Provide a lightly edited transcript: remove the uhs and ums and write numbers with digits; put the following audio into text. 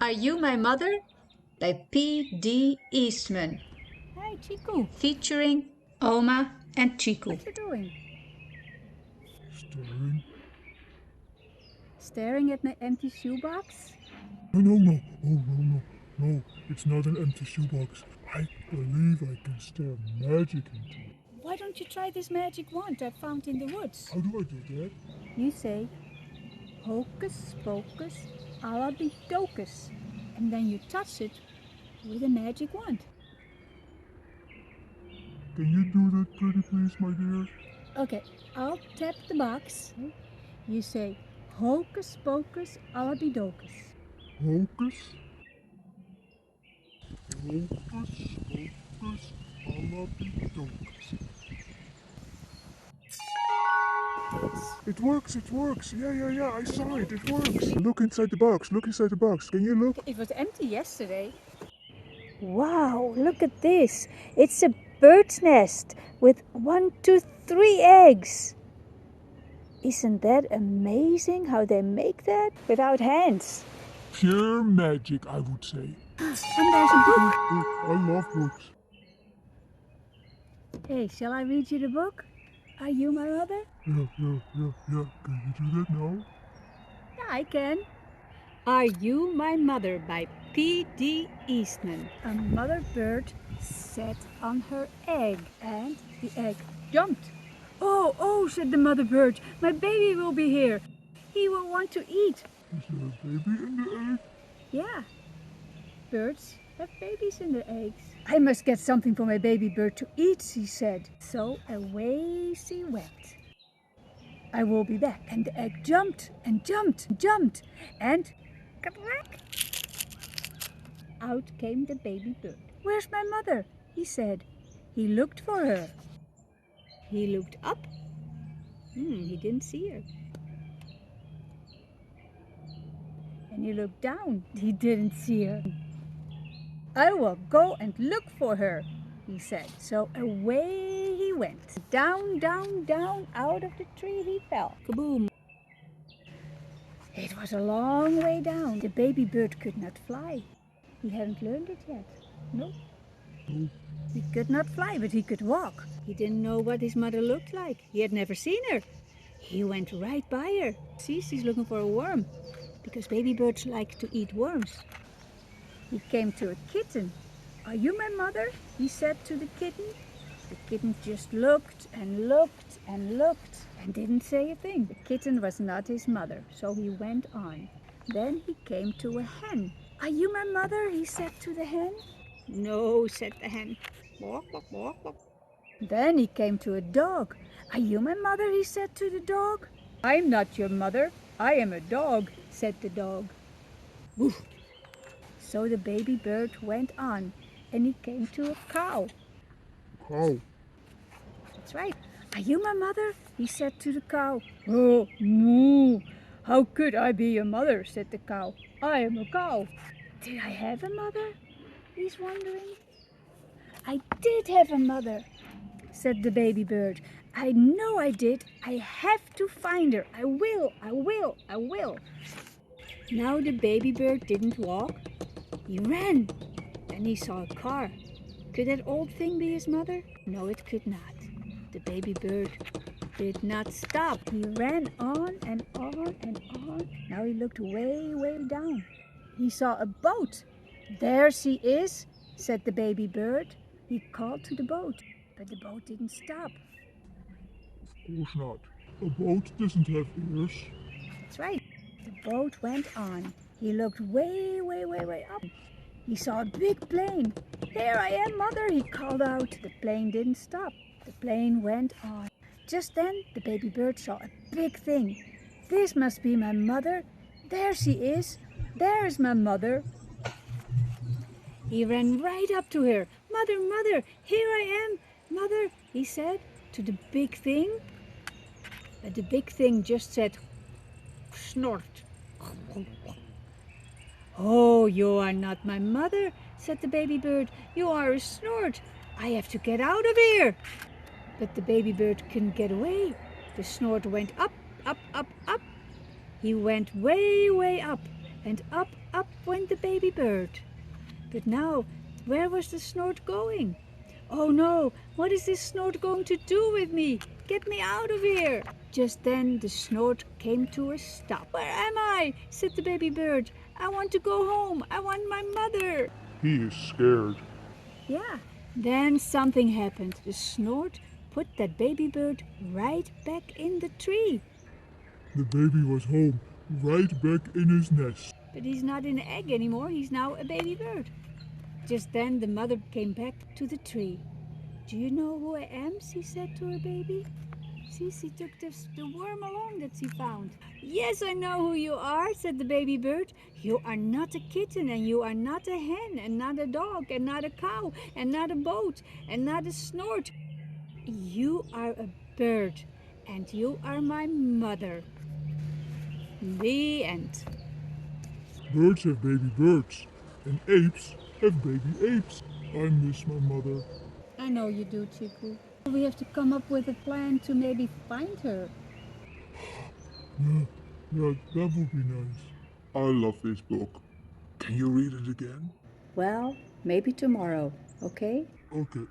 Are You My Mother? By P.D Eastman. Hey, Chiku. Featuring Oma and Chiku. What you doing? Staring? Staring at my empty shoebox? No. Oh, no. It's not an empty shoebox. I believe I can stare magic into it. Why don't you try this magic wand I found in the woods? How do I do that? You say, hocus pocus, alabidocus, and then you touch it with a magic wand. Can you do that pretty please, my dear? Okay, I'll tap the box. You say, hocus pocus, alabidocus. Hocus? Hocus, alabidocus. It works. Yeah. I saw it. It works. Look inside the box. Can you look? It was empty yesterday. Wow, look at this. It's a bird's nest with 1, 2, 3 eggs. Isn't that amazing how they make that without hands? Pure magic, I would say. And there's a book. I love books. Hey, shall I read you the book? Are You My Mother? Yeah. Can you do that now? Yeah, I can. Are You My Mother? By P.D Eastman. A mother bird sat on her egg and the egg jumped. Oh, said the mother bird, my baby will be here. He will want to eat. Is there a baby in the egg? Yeah, birds have babies in their eggs. I must get something for my baby bird to eat, she said. So away she went. I will be back. And the egg jumped and crack! Out came the baby bird. Where's my mother? He said. He looked for her. He looked up. He didn't see her. And he looked down. He didn't see her. I will go and look for her, he said. So away he went. Down, out of the tree he fell. Kaboom! It was a long way down. The baby bird could not fly. He hadn't learned it yet. No. He could not fly, but he could walk. He didn't know what his mother looked like. He had never seen her. He went right by her. See, she's looking for a worm, because baby birds like to eat worms. He came to a kitten. Are you my mother? He said to the kitten. The kitten just looked and didn't say a thing. The kitten was not his mother, so he went on. Then he came to a hen. Are you my mother? He said to the hen. No, said the hen. Then he came to a dog. Are you my mother? He said to the dog. I'm not your mother. I am a dog, said the dog. Woof. So the baby bird went on, and he came to a cow. Cow. That's right. Are you my mother? He said to the cow. Oh, moo. How could I be your mother? Said the cow. I am a cow. Did I have a mother? He's wondering. I did have a mother, said the baby bird. I know I did. I have to find her. I will. Now the baby bird didn't walk. He ran. Then he saw a car. Could that old thing be his mother? No, it could not. The baby bird did not stop. He ran on and on. Now he looked way down. He saw a boat. There she is, said the baby bird. He called to the boat, but the boat didn't stop. Of course not. A boat doesn't have ears. That's right. The boat went on. He looked way up. He saw a big plane. Here I am, mother, he called out. The plane didn't stop. The plane went on. Just then, the baby bird saw a big thing. This must be my mother. There she is. There's my mother. He ran right up to her. Mother, here I am. Mother, he said to the big thing. But the big thing just said, snort. Oh, you are not my mother, said the baby bird. You are a snort. I have to get out of here. But the baby bird couldn't get away. The snort went up. He went way up and up. up went the baby bird. But now, where was the snort going? Oh no, what is this snort going to do with me? Get me out of here! Just then the snort came to a stop. Where am I? Said the baby bird. I want to go home. I want my mother. He is scared. Yeah. Then something happened. The snort put that baby bird right back in the tree. The baby was home, right back in his nest. But he's not an egg anymore. He's now a baby bird. Just then the mother came back to the tree. Do you know who I am? She said to her baby. See, she took the worm along that she found. Yes, I know who you are, said the baby bird. You are not a kitten, and you are not a hen, and not a dog, and not a cow, and not a boat, and not a snort. You are a bird, and you are my mother. The end. Birds have baby birds, and apes have baby apes. I miss my mother. I know you do, Chiku. We have to come up with a plan to maybe find her. Yeah, that would be nice. I love this book. Can you read it again? Well, maybe tomorrow, okay? Okay.